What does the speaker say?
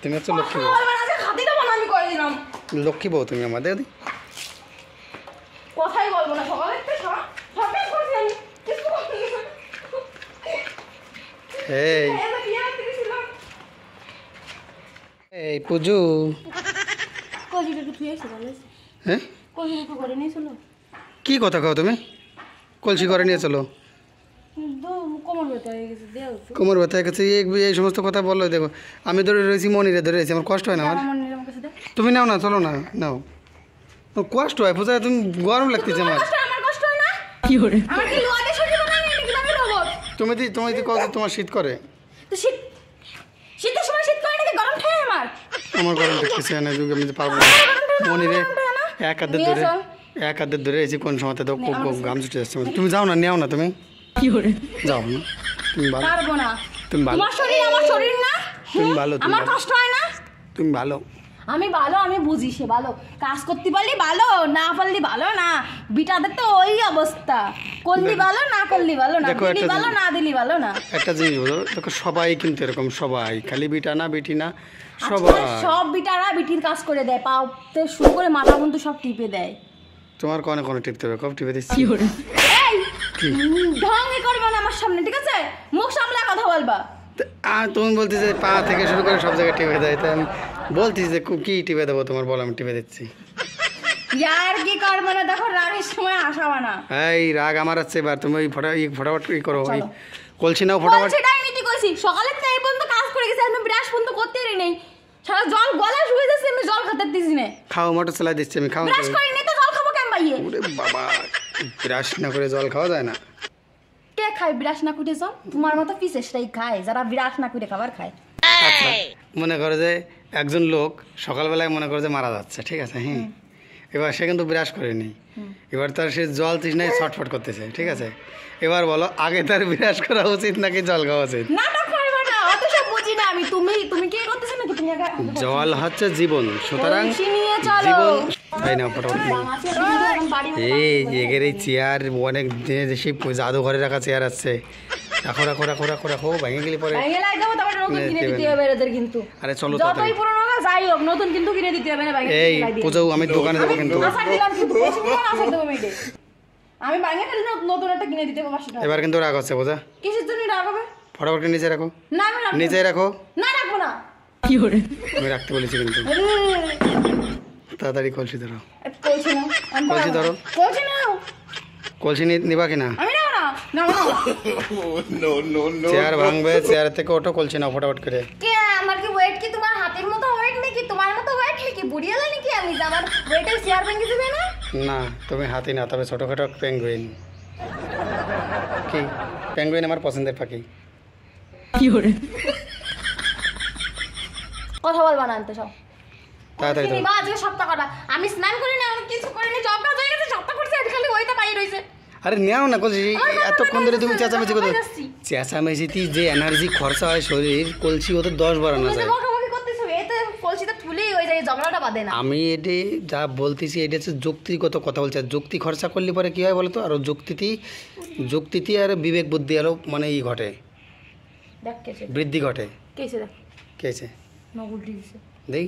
তুমি হচ্ছে লক্ষ্মী বউ। লক্ষ্মী বউ তুমি আমাদের। কথাই বলবো না সকালে এই পুজু হ্যাঁ কি কথা কও তুমি? কলসি করে নিয়ে চলো। কোমর ব্যথা হয়ে গেছে এই সমস্ত কথা বললো। দেখো আমি ধরে রয়েছি, মনিরে ধরে রয়েছি, আমার কষ্ট হয় না? আমার তুমি নাও না, চলো না, নাও। কষ্ট হয় পূজা, তুমি গরম লাগতেছে আমার। তুমি তোমার শীত করে? আমার গরম লাগতেছে না, আমি পারবো না। মনিরে এক হাতের ধরে এসে কোন সময় তো গাম ছুটে যাচ্ছে। তুমি যাও না, নেও না, তুমি যাও না। তুমি ভালো, তুমি ভালো, তুমি ভালো, তুমি ভালো। আমি ভালো, আমি বুঝি সে ভালো। কাজ করতে পারলি ভালো, না পারলি ভালো না। বিটাদের তো ওই অবস্থা, করলি ভালো, না করলি ভালো না, দিলি ভালো, না দিলি ভালো না। একটা জিনিস বলো, দেখো সবাই কিন্তু এরকম, সবাই খালি বিটা না বিটি না, সবাই সব বিটারা বিটির কাজ করে দেয়, পাতে শুরু করে মাথা পর্যন্ত সব টিপে দেয়। তোমার কোনে কোনে টিপতে হবে, কব টিপে দিচ্ছি। ঢঙ্গে করবে না আমার সামনে, ঠিক আছে? মুখ সামলে কথা বলবা। তুমি বলতেছে পা থেকে শুরু করে সব জায়গায় টিপে দেয়, তাই আমি বলতেছি যে কি টিপে দেবো তোমার, বল, আমি টিপে দিচ্ছি। ইয়ার কি করবে না, দেখো রাগের সময় আসাবা না। এই রাগ আমার আছে এবার, তুমি ওই ফটাফট ই করো, ওই কলসি নাও ফটাফট। সেটাই নিতে কইছি, সকালে তো এই পর্যন্ত কাজ করে গেছি, আমি ব্রাশ পর্যন্ত করতেই নেই। সারা জল গলা শুকিয়ে যাচ্ছে, আমি জল খেতে দিছি না। খাও, মোটর চালাই দিচ্ছি আমি, খাও। ব্রাশ করি নি তো জল খাবো কেন ভাইয়ে? ওরে বাবা, ব্রাশ না করে জল খাওয়া যায় না? কে খায় ব্রাশ না করে জল? তোমার মতো পিসেসটাই খায় যারা ব্রাশ না করে খাবার খায়। আচ্ছা, মনে করো যে একজন লোক সকালবেলায় মনে করো যে মারা যাচ্ছে, ঠিক আছে? হ্যাঁ, এবার সে কিন্তু ব্রাশ করেনি, এবার তার সে জল তৃষ্ণায় ছটফট করতেছে, ঠিক আছে? এবার বলো, আগে তার ব্রাশ করা উচিত নাকি জল খাওয়া উচিত? জল হচ্ছে জীবন, সুতরাং জীবন। তাই না, ফটাফট এই এগের এই চেয়ার অনেক সেই জাদুঘরে রাখা চেয়ার আছে, রাখো রাখো রাখো রাখো রাখো, ভেঙে গেলে পরে। আরে চলো এই পুজো, আমি দোকানে যাবো কিন্তু। এবার কিন্তু রাগ হচ্ছে বোঝা। ফটাফট নিচে রাখো, নিচে রাখো। আমি রাখতে বলেছি কিন্তু। তাড়াতাড়ি কলসি ধরো, কলসি ধরো। কলসি নিবা কিনা? চেয়ার ভাঙবে, চেয়ার থেকে ওঠো, কলসি নাও ফটাফট করে। আমার কি ওয়েট কি তোমার হাতের মতো ওয়েট নাকি তোমার মতো ওয়েট নাকি? বুড়িয়ালা নাকি আমি? আমার ওয়েটের চেয়ার ভেঙে যাবে না? না, তুমি হাতি না, তবে ছোটখাটো পেঙ্গুইন। কি পেঙ্গুইন আমার পছন্দের পাখি। কথা বলবা না আনতে সব তাড়াতাড়ি দাও। আজকে সপ্তাহটা আমি স্নান করি না, আমি কিছু করিনি, জব কাজ হয়ে গেছে, সপ্তাহ করছি, আজ খালি ওইটা পাই রইছে। আরে নেও না কলসি, এতক্ষণ ধরে তুমি চেঁচামেচি করো। চেঁচামেচিতে যে এনার্জি খরচা হয় শরীর, কলসি ওদের 10 বাড়ানো যায়। আমি এটি যা বলতেছি এটা হচ্ছে যুক্তিগত কথা বলছি। আর যুক্তি খরচা করলে পরে কী হয় বলো তো, আরও যুক্তিতে আর বিবেক বুদ্ধি আরও মানে ই ঘটে, বৃদ্ধি ঘটে। কেছে দেই